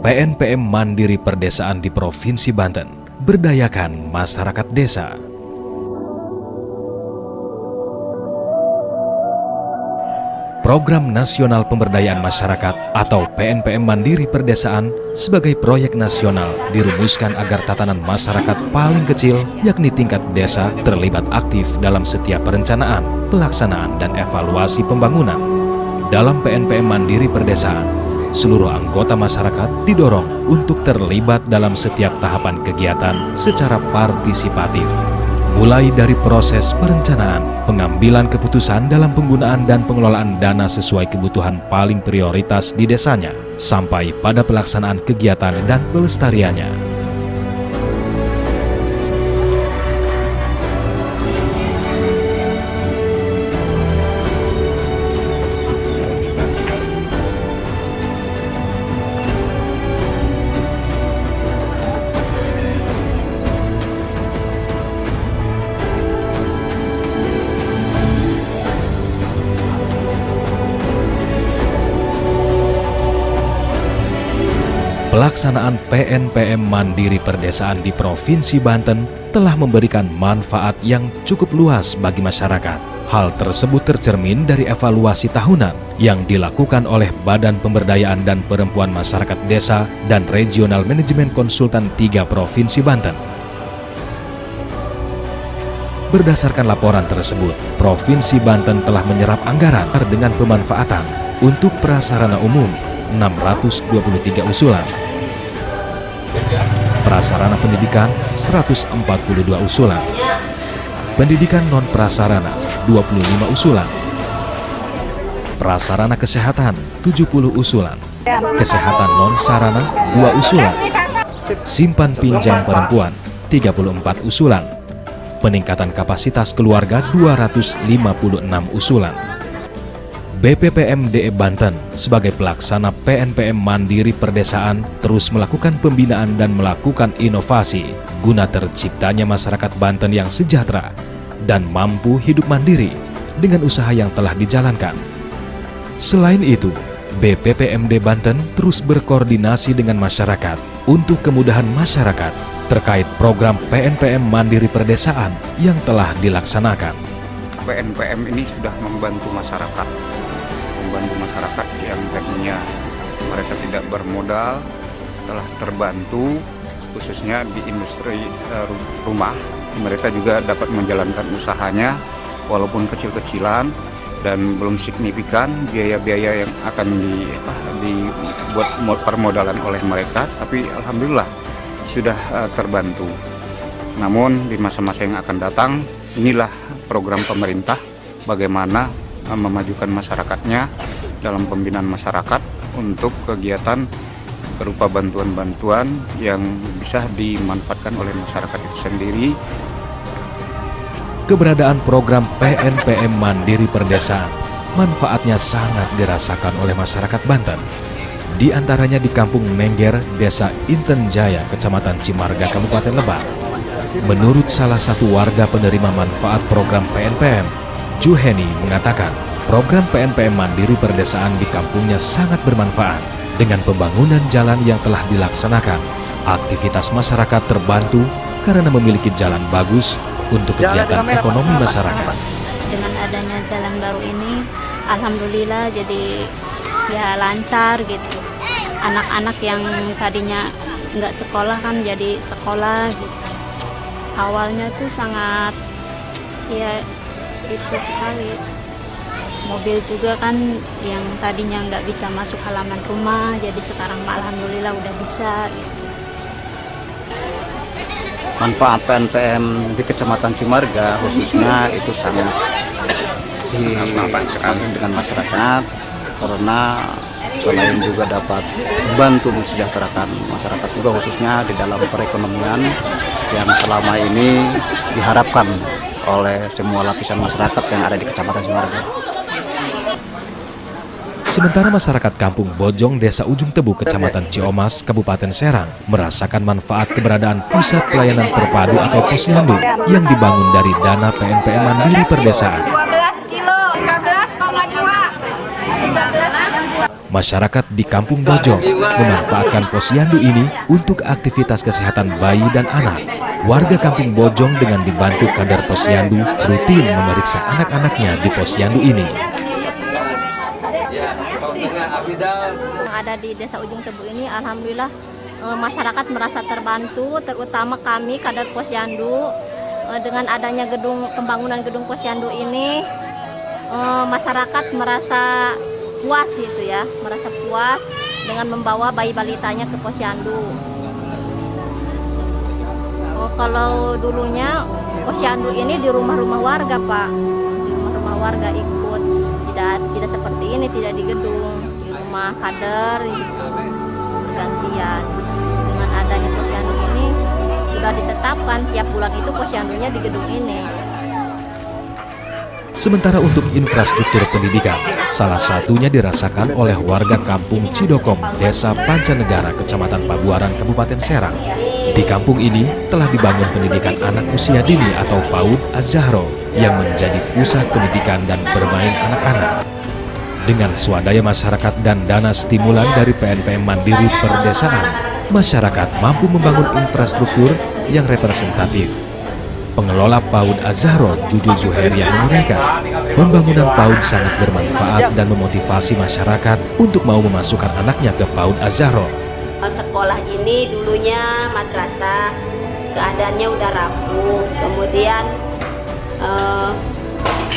PNPM Mandiri Perdesaan di Provinsi Banten, berdayakan masyarakat desa. Program Nasional Pemberdayaan Masyarakat atau PNPM Mandiri Perdesaan sebagai proyek nasional dirumuskan agar tatanan masyarakat paling kecil, yakni tingkat desa, terlibat aktif dalam setiap perencanaan, pelaksanaan, dan evaluasi pembangunan. Dalam PNPM Mandiri Perdesaan, seluruh anggota masyarakat didorong untuk terlibat dalam setiap tahapan kegiatan secara partisipatif. Mulai dari proses perencanaan, pengambilan keputusan dalam penggunaan dan pengelolaan dana sesuai kebutuhan paling prioritas di desanya, sampai pada pelaksanaan kegiatan dan pelestariannya. Pelaksanaan PNPM Mandiri Perdesaan di Provinsi Banten telah memberikan manfaat yang cukup luas bagi masyarakat. Hal tersebut tercermin dari evaluasi tahunan yang dilakukan oleh Badan Pemberdayaan dan Perempuan Masyarakat Desa dan Regional Manajemen Konsultan 3 Provinsi Banten. Berdasarkan laporan tersebut, Provinsi Banten telah menyerap anggaran dengan pemanfaatan untuk prasarana umum 623 usulan, prasarana pendidikan 142 usulan, pendidikan non-prasarana 25 usulan, prasarana kesehatan 70 usulan, kesehatan non-sarana 2 usulan, simpan pinjam perempuan 34 usulan, peningkatan kapasitas keluarga 256 usulan. BPPM DE Banten sebagai pelaksana PNPM Mandiri Perdesaan terus melakukan pembinaan dan melakukan inovasi guna terciptanya masyarakat Banten yang sejahtera dan mampu hidup mandiri dengan usaha yang telah dijalankan. Selain itu, BPPMD Banten terus berkoordinasi dengan masyarakat untuk kemudahan masyarakat terkait program PNPM Mandiri Perdesaan yang telah dilaksanakan. PNPM ini sudah membantu masyarakat yang tadinya mereka tidak bermodal, telah terbantu khususnya di industri rumah. Mereka juga dapat menjalankan usahanya walaupun kecil-kecilan dan belum signifikan biaya-biaya yang akan dibuat permodalan oleh mereka, tapi alhamdulillah sudah terbantu. Namun di masa-masa yang akan datang, inilah program pemerintah bagaimana memajukan masyarakatnya dalam pembinaan masyarakat untuk kegiatan berupa bantuan-bantuan yang bisa dimanfaatkan oleh masyarakat itu sendiri. Keberadaan program PNPM Mandiri Perdesaan manfaatnya sangat dirasakan oleh masyarakat Banten. Di antaranya di Kampung Mengger, Desa Inten Jaya, Kecamatan Cimarga, Kabupaten Lebak. Menurut salah satu warga penerima manfaat program PNPM, Juheni mengatakan, program PNPM Mandiri Perdesaan di kampungnya sangat bermanfaat. Dengan pembangunan jalan yang telah dilaksanakan, aktivitas masyarakat terbantu karena memiliki jalan bagus untuk kegiatan ekonomi masyarakat. Dengan adanya jalan baru ini, alhamdulillah jadi ya lancar gitu. Anak-anak yang tadinya nggak sekolah kan jadi sekolah gitu. Awalnya tuh sangat ya itu sekali. Mobil juga kan yang tadinya nggak bisa masuk halaman rumah, jadi sekarang alhamdulillah udah bisa gitu. Manfaat PNPM di Kecamatan Cimarga khususnya itu sangat sekali dengan masyarakat, karena selain juga dapat membantu mensejahterakan masyarakat juga khususnya di dalam perekonomian yang selama ini diharapkan oleh semua lapisan masyarakat yang ada di Kecamatan Cimarga. Sementara masyarakat Kampung Bojong, Desa Ujung Tebu, Kecamatan Ciomas, Kabupaten Serang merasakan manfaat keberadaan pusat pelayanan terpadu atau posyandu yang dibangun dari dana PNPM Mandiri Perdesaan. 12 kilo, 13,2. Masyarakat di Kampung Bojong memanfaatkan posyandu ini untuk aktivitas kesehatan bayi dan anak. Warga Kampung Bojong dengan dibantu kader posyandu rutin memeriksa anak-anaknya di posyandu ini. Yang ada di Desa Ujung Tebu ini, alhamdulillah masyarakat merasa terbantu, terutama kami kader posyandu. Dengan adanya pembangunan gedung posyandu ini, masyarakat merasa puas gitu ya, merasa puas dengan membawa bayi balitanya ke posyandu. Kalau dulunya posyandu ini di rumah-rumah warga, Pak, di rumah-rumah warga ikut, tidak seperti ini, tidak di gedung, di rumah kader gitu, bergantian. Dengan adanya posyandu ini sudah ditetapkan tiap bulan itu posyandunya di gedung ini. Sementara untuk infrastruktur pendidikan, salah satunya dirasakan oleh warga Kampung Cidokom, Desa Pancanegara, Kecamatan Pabuaran, Kabupaten Serang. Di kampung ini telah dibangun pendidikan anak usia dini atau PAUD Az-Zahro yang menjadi pusat pendidikan dan bermain anak-anak. Dengan swadaya masyarakat dan dana stimulan dari PNPM Mandiri Perdesaan, masyarakat mampu membangun infrastruktur yang representatif. Pengelola PAUD Az-Zahro, Jujul Zuheriah, menguraikan pembangunan PAUD sangat bermanfaat dan memotivasi masyarakat untuk mau memasukkan anaknya ke PAUD Az-Zahro. Sekolah ini dulunya madrasah, keadaannya udah rapuh. Kemudian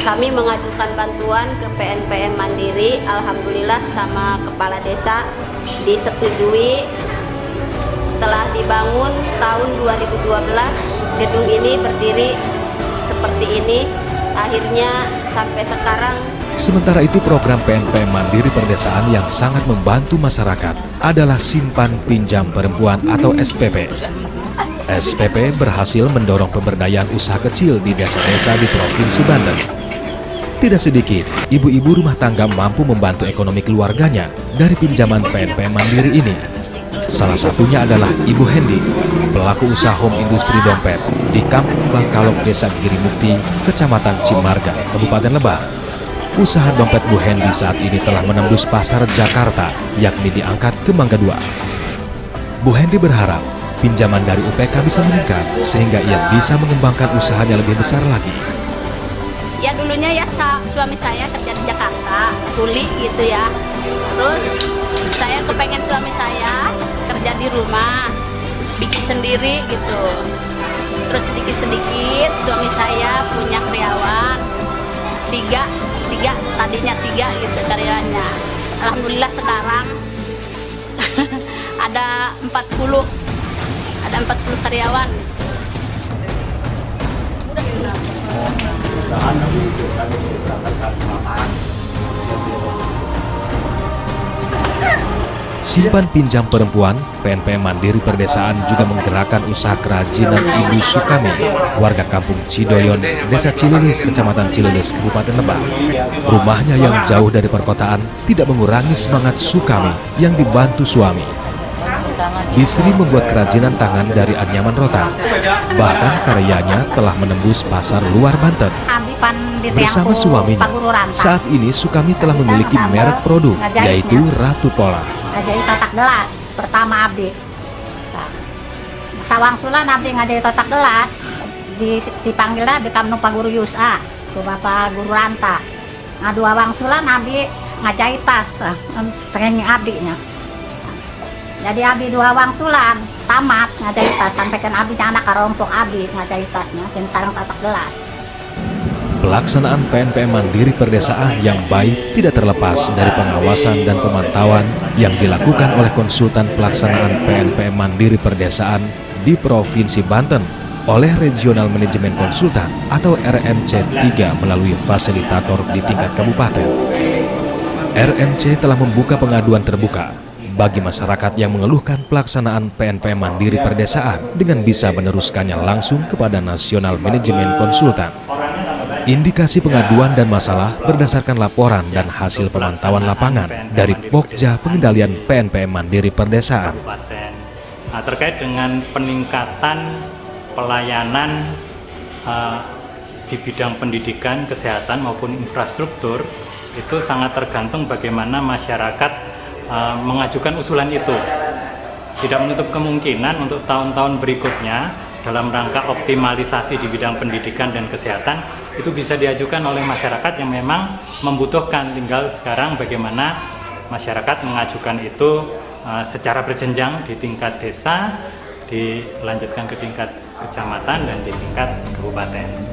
kami mengajukan bantuan ke PNPM Mandiri, alhamdulillah sama kepala desa disetujui. Setelah dibangun tahun 2012, gedung ini berdiri seperti ini, akhirnya sampai sekarang. Sementara itu program PNPM Mandiri Perdesaan yang sangat membantu masyarakat adalah Simpan Pinjam Perempuan atau SPP. SPP berhasil mendorong pemberdayaan usaha kecil di desa-desa di Provinsi Banten. Tidak sedikit, ibu-ibu rumah tangga mampu membantu ekonomi keluarganya dari pinjaman PNPM Mandiri ini. Salah satunya adalah Ibu Hendi, pelaku usaha home industri dompet di Kampung Bangkalok, Desa Girimukti, Kecamatan Cimarga, Kabupaten Lebak. Usaha dompet Bu Hendi saat ini telah menembus pasar Jakarta, yakni diangkat ke Mangga 2. Bu Hendi berharap pinjaman dari UPK bisa meningkat sehingga ia bisa mengembangkan usahanya lebih besar lagi. Ya dulunya ya suami saya kerja di Jakarta, kuli gitu ya. Terus saya kepengen suami saya kerja di rumah, bikin sendiri gitu. Terus sedikit-sedikit suami saya punya karyawan, tiga tadinya tiga gitu karyawannya. Alhamdulillah sekarang ada 40 karyawan. Simpan Pinjam Perempuan, PNPM Mandiri Perdesaan juga menggerakkan usaha kerajinan Ibu Sukami, warga Kampung Cidoyon, Desa Cilelis, Kecamatan Cilelis, Kabupaten Lebak. Rumahnya yang jauh dari perkotaan tidak mengurangi semangat Sukami yang dibantu suami. Bisri membuat kerajinan tangan dari anyaman rotan. Bahkan karyanya telah menembus pasar luar Banten. Bersama suaminya, saat ini Sukami telah memiliki merek produk, yaitu Ratu Pola. Ngajari tatak gelas pertama abdi. Sawang sulan abdi ngajari tatak gelas dipanggilnya di Kamnu Pak Guru Yusa, ke Bapak Guru Ranta. Nah, dua wang sulan abdi ngajari tas pengen abdinya. Jadi abdi dua wang sulan tamat ngajari tas sampai kan abdi anak karompok abdi ngajari tasnya dan sarang tatak gelas. Pelaksanaan PNPM Mandiri Perdesaan yang baik tidak terlepas dari pengawasan dan pemantauan yang dilakukan oleh konsultan pelaksanaan PNPM Mandiri Perdesaan di Provinsi Banten oleh Regional Manajemen Konsultan atau RMC 3 melalui fasilitator di tingkat kabupaten. RMC telah membuka pengaduan terbuka bagi masyarakat yang mengeluhkan pelaksanaan PNPM Mandiri Perdesaan dengan bisa meneruskannya langsung kepada Nasional Manajemen Konsultan. Indikasi pengaduan dan masalah berdasarkan laporan dan hasil pemantauan lapangan dari Pokja Pengendalian PNPM Mandiri Perdesaan. Nah, terkait dengan peningkatan pelayanan di bidang pendidikan, kesehatan maupun infrastruktur, itu sangat tergantung bagaimana masyarakat mengajukan usulan itu. Tidak menutup kemungkinan untuk tahun-tahun berikutnya dalam rangka optimalisasi di bidang pendidikan dan kesehatan itu bisa diajukan oleh masyarakat yang memang membutuhkan. Tinggal sekarang bagaimana masyarakat mengajukan itu secara berjenjang di tingkat desa, dilanjutkan ke tingkat kecamatan dan di tingkat kabupaten.